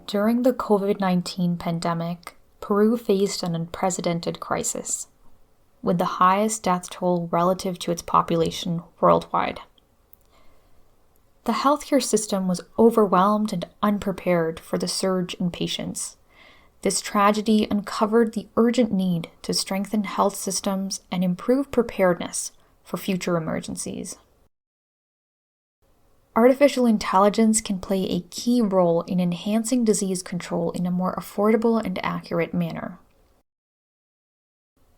During the COVID-19 pandemic, Peru faced an unprecedented crisis, with the highest death toll relative to its population worldwide. The healthcare system was overwhelmed and unprepared for the surge in patients. This tragedy uncovered the urgent need to strengthen health systems and improve preparedness for future emergencies. Artificial intelligence can play a key role in enhancing disease control in a more affordable and accurate manner.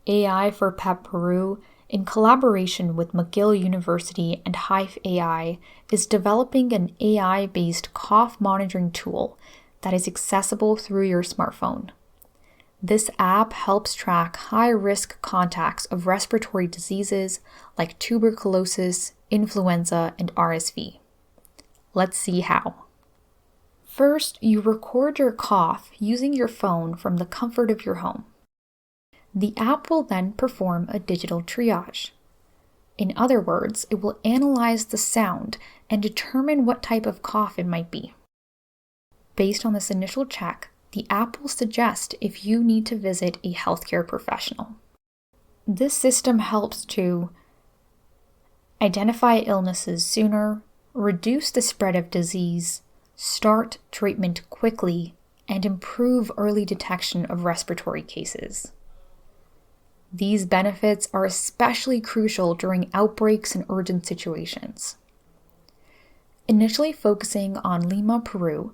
AI4PEP Peru, in collaboration with McGill University and Hive AI, is developing an AI-based cough monitoring tool that is accessible through your smartphone. This app helps track high-risk contacts of respiratory diseases like tuberculosis, influenza, and RSV. Let's see how. First, you record your cough using your phone from the comfort of your home. The app will then perform a digital triage. In other words, it will analyze the sound and determine what type of cough it might be. Based on this initial check, the app will suggest if you need to visit a healthcare professional. This system helps to identify illnesses sooner, reduce the spread of disease, start treatment quickly, and improve early detection of respiratory cases. These benefits are especially crucial during outbreaks and urgent situations. Initially focusing on Lima, Peru,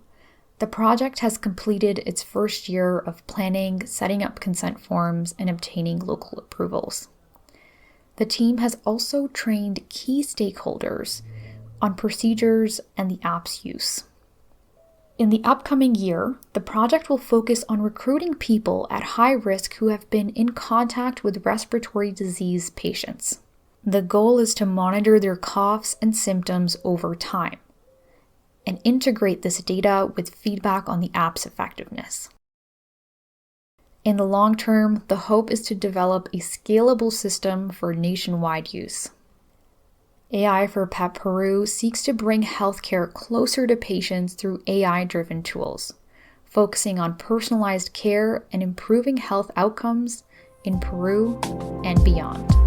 the project has completed its first year of planning, setting up consent forms, and obtaining local approvals. The team has also trained key stakeholders on procedures and the app's use. In the upcoming year, the project will focus on recruiting people at high risk who have been in contact with respiratory disease patients. The goal is to monitor their coughs and symptoms over time and integrate this data with feedback on the app's effectiveness. In the long term, the hope is to develop a scalable system for nationwide use. AI4PEP Peru seeks to bring healthcare closer to patients through AI-driven tools, focusing on personalized care and improving health outcomes in Peru and beyond.